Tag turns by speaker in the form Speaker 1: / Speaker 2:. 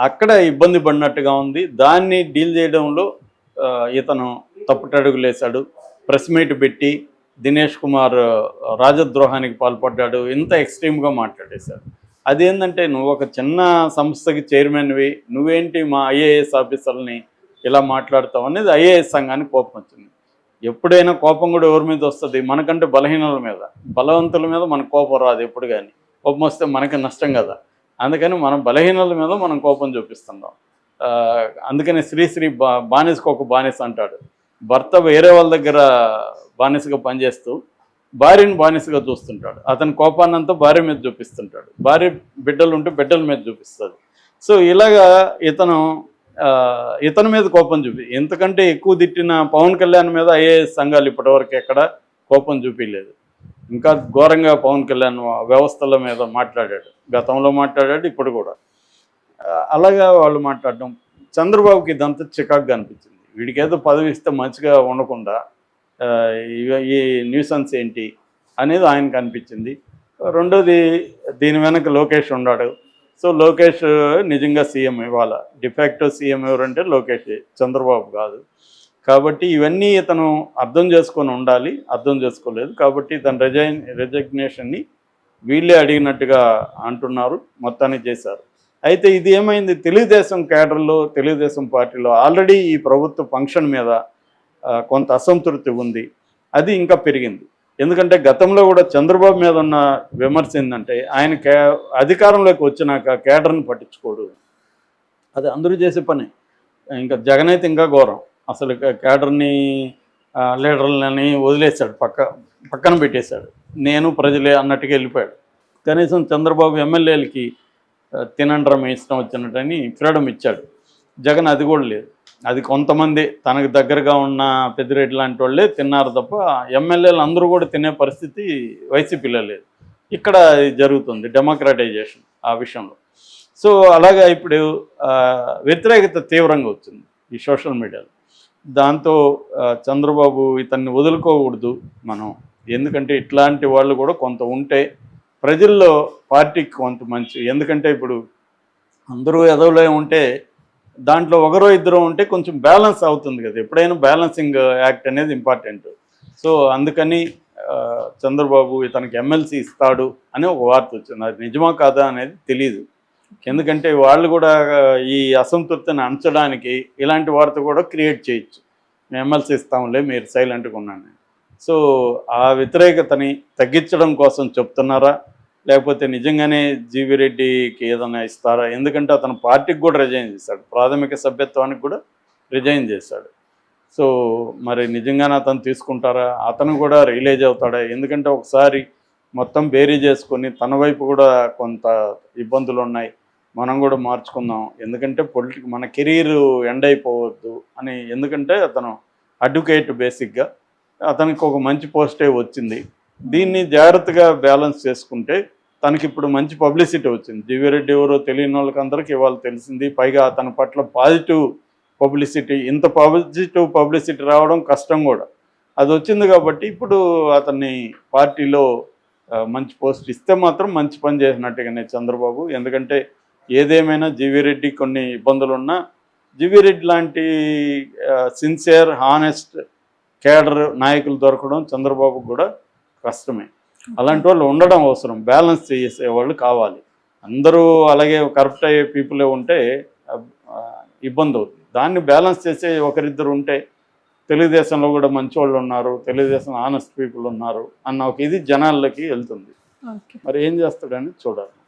Speaker 1: అక్కడ ఇబ్బంది పడినట్టుగా ఉంది. దాన్ని డీల్ చేయడంలో ఇతను తప్పుటడుగులేశాడు. ప్రెస్ మీట్ పెట్టి దినేష్ కుమార్ రాజద్రోహానికి పాల్పడ్డాడు, ఇంత ఎక్స్ట్రీమ్గా మాట్లాడేశాడు. అదేంటంటే నువ్వు ఒక చిన్న సంస్థకి చైర్మన్వి, నువ్వేంటి మా ఐఏఎస్ ఆఫీసర్ని ఇలా మాట్లాడతావు అనేది ఐఏఎస్ సంఘానికి కోపం వచ్చింది. ఎప్పుడైనా కోపం కూడా ఎవరి మీద వస్తుంది? మనకంటే బలహీనల మీద. బలవంతుల మీద మనకు కోపం రాదు ఎప్పుడు. కానీ కోపం వస్తే మనకి నష్టం కదా. అందుకని మనం బలహీనల మీద మనం కోపం చూపిస్తున్నాం. అందుకని శ్రీశ్రీ బానిసకు ఒక బానిస అంటాడు. భర్త వేరే వాళ్ళ దగ్గర బానిసగా పనిచేస్తూ భార్యను బానిసగా చూస్తుంటాడు. అతని కోపాన్నంతా భార్య మీద చూపిస్తుంటాడు. భార్య బిడ్డలు ఉంటే బిడ్డల మీద చూపిస్తుంది. సో ఇలాగా ఇతని మీద కోపం ఇంతకంటే ఎక్కువ తిట్టిన పవన్ కళ్యాణ్ మీద ఐఏఎస్ సంఘాలు ఇప్పటివరకు ఎక్కడ కోపం చూపించలేదు. ఇంకా ఘోరంగా పవన్ కళ్యాణ్ వ్యవస్థల మీద మాట్లాడాడు. గతంలో మాట్లాడాడు, ఇప్పుడు కూడా. అలాగా వాళ్ళు మాట్లాడడం చంద్రబాబుకి ఇదంతా చికాకుగా అనిపించింది. వీడికి ఏదో పదవి ఇస్తే మంచిగా ఉండకుండా ఈ న్యూసెన్స్ ఏంటి అనేది ఆయనకు అనిపించింది. రెండోది, దీని వెనక లోకేష్ ఉన్నాడు. సో లోకేష్ నిజంగా సీఎం ఇవాళ. డిఫాక్టో సీఎం ఎవరంటే లోకేష్, చంద్రబాబు కాదు. కాబట్టి ఇవన్నీ ఇతను అర్థం చేసుకొని ఉండాలి. అర్థం చేసుకోలేదు. కాబట్టి తన రిజగ్నేషన్ని వీళ్ళే అడిగినట్టుగా అంటున్నారు. మొత్తాన్ని చేశారు. అయితే ఇది ఏమైంది, తెలుగుదేశం క్యాడర్లో, తెలుగుదేశం పార్టీలో ఆల్రెడీ ఈ ప్రభుత్వ ఫంక్షన్ మీద కొంత అసంతృప్తి ఉంది. అది ఇంకా పెరిగింది. ఎందుకంటే గతంలో కూడా చంద్రబాబు మీద ఉన్న విమర్శ ఏంటంటే, ఆయన అధికారంలోకి వచ్చినాక కేడర్ని పట్టించుకోడు. అది అందరూ చేసే పని. ఇంకా జగన్ అయితే ఇంకా ఘోరం. అసలు కేడర్ని, లీడర్లని వదిలేశాడు, పక్కన పెట్టేశాడు. నేను ప్రజలే అన్నట్టుగా వెళ్ళిపోయాడు. కనీసం చంద్రబాబు ఎమ్మెల్యేలకి తినండ్రా మీ ఇష్టం వచ్చినట్టని ఫ్రీడమ్ ఇచ్చాడు. జగన్ అది కూడా లేదు. అది కొంతమంది తనకు దగ్గరగా ఉన్న పెద్దిరెడ్డి లాంటి వాళ్ళే తిన్నారు తప్ప ఎమ్మెల్యేలు అందరూ కూడా తినే పరిస్థితి వైసీపీలో లేదు. ఇక్కడ జరుగుతుంది డెమోక్రటైజేషన్ ఆ విషయంలో. సో అలాగా ఇప్పుడు వ్యతిరేకత తీవ్రంగా వచ్చింది ఈ సోషల్ మీడియాలో. దాంతో చంద్రబాబు ఇతన్ని వదులుకోకూడదు మనం, ఎందుకంటే ఇట్లాంటి వాళ్ళు కూడా కొంత ఉంటే ప్రజల్లో పార్టీకి కొంత మంచి. ఎందుకంటే ఇప్పుడు అందరూ ఎదవలే ఉంటే దాంట్లో ఒకరో ఇద్దరు ఉంటే కొంచెం బ్యాలెన్స్ అవుతుంది కదా. ఎప్పుడైనా బ్యాలెన్సింగ్ యాక్ట్ అనేది ఇంపార్టెంట్. సో అందుకని చంద్రబాబు ఇతనికి ఎమ్మెల్సీ ఇస్తాడు అని ఒక వార్త వచ్చింది. అది నిజమా కాదా అనేది తెలియదు. ఎందుకంటే వాళ్ళు కూడా ఈ అసంతృప్తిని అంచడానికి ఇలాంటి వార్త కూడా క్రియేట్ చేయొచ్చు. మేము ఎమ్మెల్సీ ఇస్తాంలే, మీరు సైలెంట్గా ఉన్నాను. సో ఆ వ్యతిరేకతని తగ్గించడం కోసం చెప్తున్నారా, లేకపోతే నిజంగానే జీవి రెడ్డికి ఏదైనా ఇస్తారా? ఎందుకంటే అతను పార్టీకి కూడా రిజైన్ చేశాడు, ప్రాథమిక సభ్యత్వానికి కూడా రిజైన్ చేశాడు. సో మరి నిజంగానే అతను తీసుకుంటారా? అతను కూడా రియలైజ్ అవుతాడా? ఎందుకంటే ఒకసారి మొత్తం బేరీ చేసుకొని తన వైపు కూడా కొంత ఇబ్బందులు ఉన్నాయి, మనం కూడా మార్చుకుందాం, ఎందుకంటే మన కెరీర్ ఎండ్ అయిపోవద్దు అని. ఎందుకంటే అతను అడ్వకేట్ బేసిక్గా, అతనికి ఒక మంచి పోస్టే వచ్చింది. దీన్ని జాగ్రత్తగా బ్యాలెన్స్ చేసుకుంటే తనకి ఇప్పుడు మంచి పబ్లిసిటీ వచ్చింది. జీవిరెడ్డి ఎవరో తెలియని వాళ్ళకి అందరికీ ఇవాళ తెలిసింది. పైగా అతని పట్ల పాజిటివ్ పబ్లిసిటీ, ఇంత పాజిటివ్ పబ్లిసిటీ రావడం కష్టం కూడా. అది వచ్చింది కాబట్టి ఇప్పుడు అతన్ని పార్టీలో మంచి పోస్ట్ ఇస్తే మాత్రం మంచి పని చేసినట్టుగానే చంద్రబాబు. ఎందుకంటే ఏదేమైనా జీవిరెడ్డి కొన్ని ఇబ్బందులున్నా, జీవిరెడ్డి లాంటి సిన్సియర్ హానెస్ట్ కేడర్ నాయకులు దొరకడం చంద్రబాబు కూడా కష్టమే. అలాంటి వాళ్ళు ఉండడం అవసరం. బ్యాలెన్స్ చేసేవాళ్ళు కావాలి. అందరూ అలాగే కరప్ట్ అయ్యే పీపులే ఉంటే ఇబ్బంది అవుతుంది. దాన్ని బ్యాలెన్స్ చేసే ఒకరిద్దరు ఉంటే, తెలుగుదేశంలో కూడా మంచి వాళ్ళు ఉన్నారు, తెలుగుదేశం ఆనెస్ట్ పీపుల్ ఉన్నారు అన్న ఒక ఇది జనాల్లోకి వెళ్తుంది. మరి ఏం చేస్తాడని చూడాలి.